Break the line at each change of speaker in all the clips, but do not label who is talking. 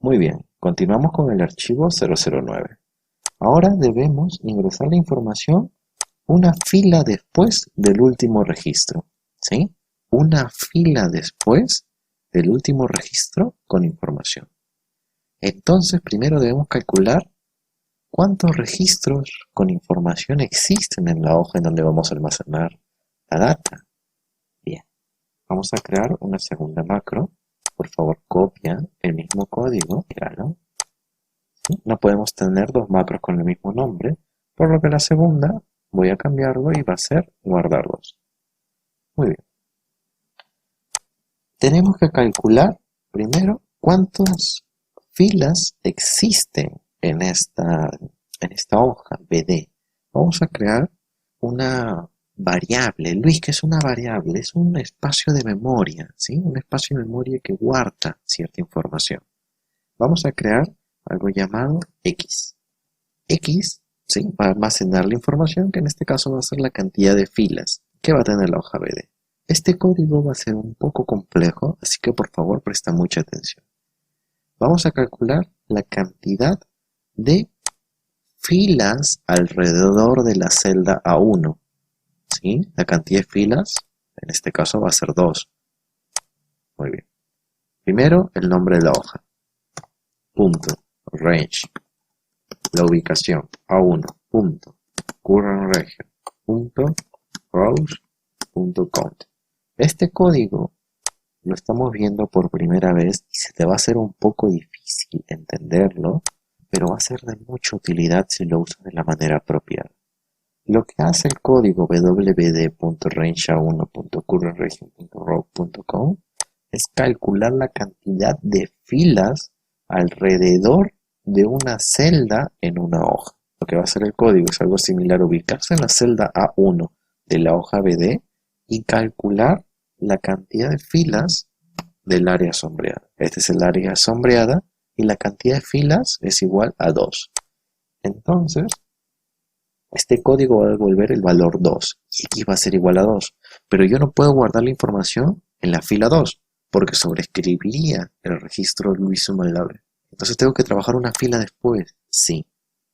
Muy bien, continuamos con el archivo 009. Ahora debemos ingresar la información una fila después del último registro, ¿sí? Una fila después del último registro con información. Entonces, primero debemos calcular cuántos registros con información existen en la hoja en donde vamos a almacenar la data. Bien, vamos a crear una segunda macro. Por favor, copia el mismo código, míralo. ¿Sí? No podemos tener dos macros con el mismo nombre, por lo que la segunda voy a cambiarlo y va a ser guardarlos. Muy bien. Tenemos que calcular primero cuántas filas existen en esta hoja BD. Vamos a crear una variable. Luis, ¿qué es una variable? Es un espacio de memoria, ¿sí? Un espacio de memoria que guarda cierta información. Vamos a crear algo llamado X. X, ¿sí? Va a almacenar la información, que en este caso va a ser la cantidad de filas que va a tener la hoja BD. Este código va a ser un poco complejo, así que por favor presta mucha atención. Vamos a calcular la cantidad de filas alrededor de la celda A1. ¿Sí? La cantidad de filas, en este caso va a ser 2. Muy bien. Primero, el nombre de la hoja. Punto. Range. La ubicación. A1. Punto. Current region. Punto. Rows. Punto count. Este código lo estamos viendo por primera vez y se te va a hacer un poco difícil entenderlo, pero va a ser de mucha utilidad si lo usas de la manera apropiada. Lo que hace el código www.range1.currentregion.row.com es calcular la cantidad de filas alrededor de una celda en una hoja. Lo que va a hacer el código es algo similar a ubicarse en la celda A1 de la hoja BD y calcular la cantidad de filas del área sombreada. Este es el área sombreada y la cantidad de filas es igual a 2. Entonces, este código va a devolver el valor 2 y X va a ser igual a 2. Pero yo no puedo guardar la información en la fila 2 porque sobreescribiría el registro Luis Sumalable. Entonces tengo que trabajar una fila después. Sí.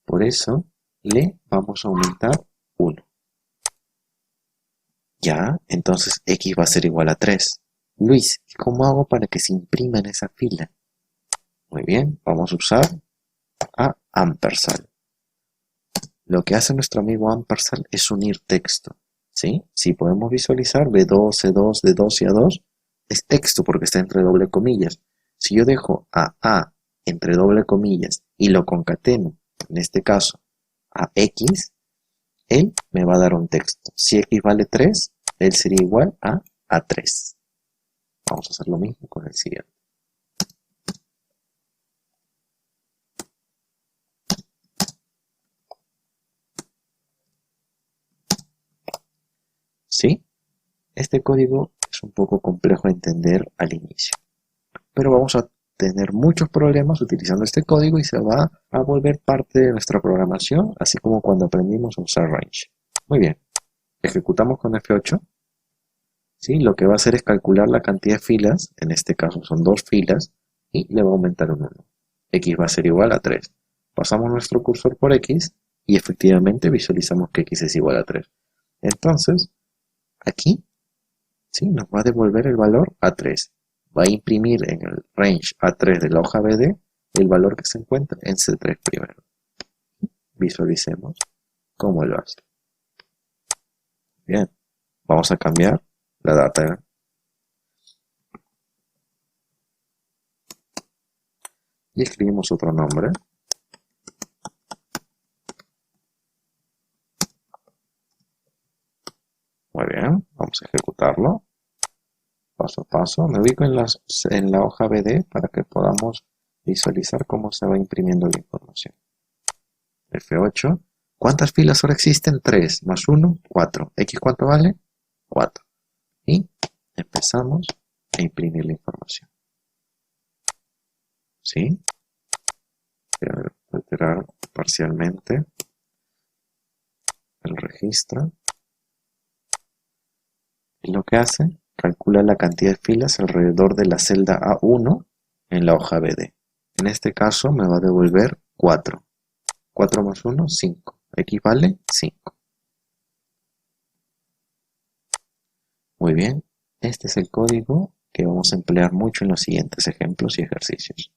Por eso le vamos a aumentar 1. Ya, entonces X va a ser igual a 3. Luis, ¿y cómo hago para que se imprima en esa fila? Muy bien, vamos a usar a ampersand. Lo que hace nuestro amigo ampersand es unir texto, ¿sí? Si podemos visualizar B2, C2, D2 y A2, es texto porque está entre doble comillas. Si yo dejo a entre doble comillas y lo concateno, en este caso, a X, él me va a dar un texto. Si X vale 3, él sería igual a A3. Vamos a hacer lo mismo con el siguiente. ¿Sí? Este código es un poco complejo de entender al inicio, pero vamos a tener muchos problemas utilizando este código y se va a volver parte de nuestra programación, así como cuando aprendimos a usar range. Muy bien, ejecutamos con F8. ¿Sí? Lo que va a hacer es calcular la cantidad de filas, en este caso son 2 filas, y le va a aumentar un 1. X va a ser igual a 3. Pasamos nuestro cursor por X y efectivamente visualizamos que X es igual a 3. Entonces, aquí, ¿sí? Nos va a devolver el valor A3. Va a imprimir en el range A3 de la hoja BD el valor que se encuentra en C3 primero. Visualicemos cómo lo hace. Bien, vamos a cambiar la data. Y escribimos otro nombre. Muy bien, vamos a ejecutarlo. Paso a paso. Me ubico en la hoja BD para que podamos visualizar cómo se va imprimiendo la información. F8. ¿Cuántas filas ahora existen? 3 más 1, 4. ¿X cuánto vale? 4. Y empezamos a imprimir la información. ¿Sí? Voy a alterar parcialmente el registro. Y lo que hace, calcula la cantidad de filas alrededor de la celda A1 en la hoja BD. En este caso me va a devolver 4. 4 más 1, 5. X vale 5. Muy bien. Este es el código que vamos a emplear mucho en los siguientes ejemplos y ejercicios.